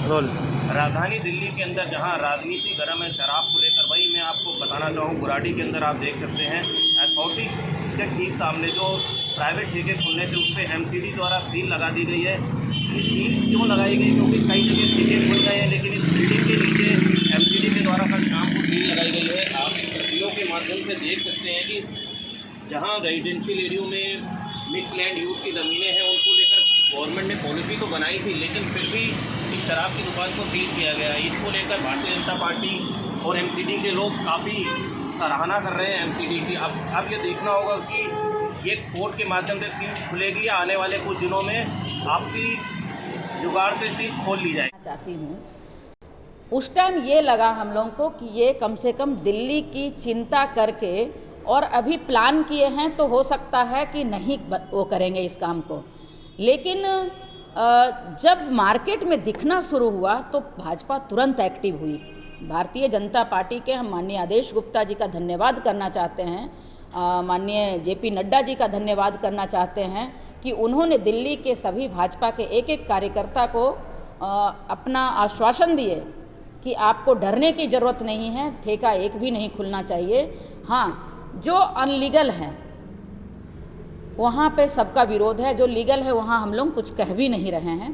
Role. राजधानी दिल्ली के अंदर जहां राजनीति गर्म है शराब को लेकर, वही मैं आपको बताना चाहूँ बुराड़ी के अंदर आप देख सकते हैं अथॉरिटी के ठीक सामने जो प्राइवेट ठेके खुलने थे उस पर एमसीडी द्वारा सील लगा दी गई है। ये सील क्यों लगाई गई? क्योंकि कई जगह ठेके खुल गए हैं, लेकिन इस बिल्डिंग के नीचे एमसीडी के द्वारा कल शाम को सील लगाई गई है। आप तस्वीरों के माध्यम से देख सकते हैं कि जहाँ रेजिडेंशियल एरियो में मिक्स लैंड यूज़ की ज़मीनें हैं उनको लेकर गवर्नमेंट ने पॉलिसी तो बनाई थी, लेकिन फिर भी इस शराब की दुकान को सील किया गया। इसको लेकर भारतीय जनता पार्टी और एमसीडी के लोग काफ़ी सराहना कर रहे हैं एमसीडी की। अब ये देखना होगा कि ये कोर्ट के माध्यम से सील खुलेगी या आने वाले कुछ दिनों में आपसी जुगाड़ से सील खोल ली जाए। चाहती हूँ उस टाइम ये लगा हम लोगों को कि ये कम से कम दिल्ली की चिंता करके और अभी प्लान किए हैं, तो हो सकता है कि नहीं वो करेंगे इस काम को। लेकिन जब मार्केट में दिखना शुरू हुआ तो भाजपा तुरंत एक्टिव हुई। भारतीय जनता पार्टी के हम माननीय आदेश गुप्ता जी का धन्यवाद करना चाहते हैं, माननीय जेपी नड्डा जी का धन्यवाद करना चाहते हैं कि उन्होंने दिल्ली के सभी भाजपा के एक एक कार्यकर्ता को अपना आश्वासन दिए कि आपको डरने की ज़रूरत नहीं है, ठेका एक भी नहीं खुलना चाहिए। हाँ, जो अनलीगल है वहाँ पे सबका विरोध है, जो लीगल है वहाँ हम लोग कुछ कह भी नहीं रहे हैं।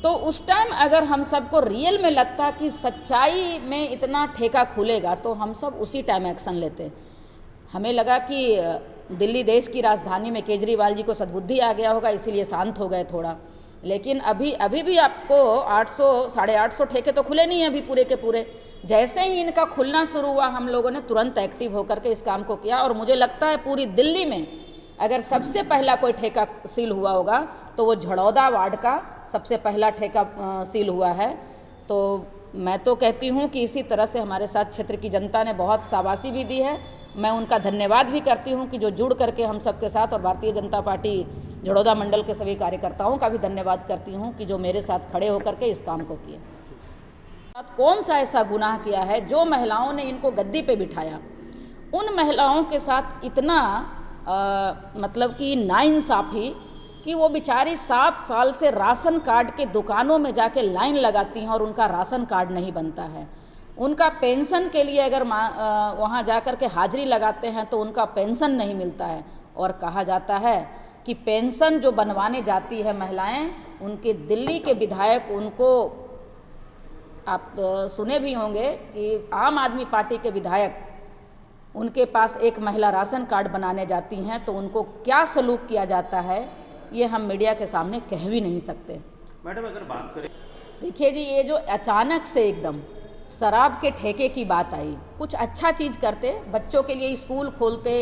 तो उस टाइम अगर हम सबको रियल में लगता कि सच्चाई में इतना ठेका खुलेगा तो हम सब उसी टाइम एक्शन लेते। हमें लगा कि दिल्ली देश की राजधानी में केजरीवाल जी को सद्बुद्धि आ गया होगा, इसीलिए शांत हो गए थोड़ा। लेकिन अभी भी आपको 800 850 ठेके तो खुले नहीं हैं अभी पूरे के पूरे। जैसे ही इनका खुलना शुरू हुआ हम लोगों ने तुरंत एक्टिव होकर के इस काम को किया। और मुझे लगता है पूरी दिल्ली में अगर सबसे पहला कोई ठेका सील हुआ होगा तो वो झड़ौदा वार्ड का सबसे पहला ठेका सील हुआ है। तो मैं तो कहती हूँ कि इसी तरह से हमारे साथ क्षेत्र की जनता ने बहुत शाबाशी भी दी है। मैं उनका धन्यवाद भी करती हूँ कि जो जुड़ करके हम सबके साथ, और भारतीय जनता पार्टी झड़ौदा मंडल के सभी कार्यकर्ताओं का भी धन्यवाद करती हूँ कि जो मेरे साथ खड़े होकर के इस काम को किए। कौन सा ऐसा गुनाह किया है जो महिलाओं ने इनको गद्दी पे बिठाया? उन महिलाओं के साथ इतना मतलब कि नाइंसाफ़ी कि वो बेचारी 7 साल से राशन कार्ड के दुकानों में जाके लाइन लगाती हैं और उनका राशन कार्ड नहीं बनता है। उनका पेंशन के लिए अगर वहाँ जाकर के हाजिरी लगाते हैं तो उनका पेंशन नहीं मिलता है। और कहा जाता है कि पेंशन जो बनवाने जाती है महिलाएं, उनके दिल्ली के विधायक उनको, आप सुने भी होंगे कि आम आदमी पार्टी के विधायक उनके पास एक महिला राशन कार्ड बनाने जाती हैं तो उनको क्या सलूक किया जाता है ये हम मीडिया के सामने कह भी नहीं सकते। मैडम अगर बात करें, देखिए जी, ये जो अचानक से एकदम शराब के ठेके की बात आई, कुछ अच्छा चीज़ करते, बच्चों के लिए स्कूल खोलते,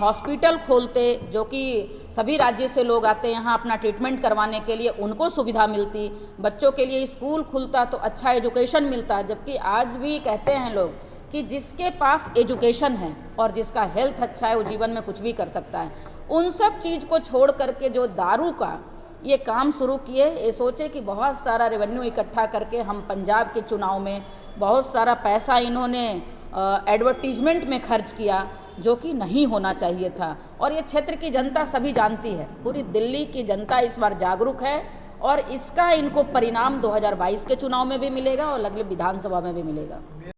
हॉस्पिटल खोलते, जो कि सभी राज्य से लोग आते हैं यहाँ अपना ट्रीटमेंट करवाने के लिए, उनको सुविधा मिलती, बच्चों के लिए स्कूल खुलता तो अच्छा एजुकेशन मिलता। जबकि आज भी कहते हैं लोग कि जिसके पास एजुकेशन है और जिसका हेल्थ अच्छा है वो जीवन में कुछ भी कर सकता है। उन सब चीज़ को छोड़ करके जो दारू का ये काम शुरू किए, ये सोचे कि बहुत सारा रेवेन्यू इकट्ठा करके हम पंजाब के चुनाव में बहुत सारा पैसा इन्होंने एडवर्टीजमेंट में खर्च किया, जो कि नहीं होना चाहिए था। और ये क्षेत्र की जनता सभी जानती है, पूरी दिल्ली की जनता इस बार जागरूक है और इसका इनको परिणाम 2022 के चुनाव में भी मिलेगा और अगले विधानसभा में भी मिलेगा।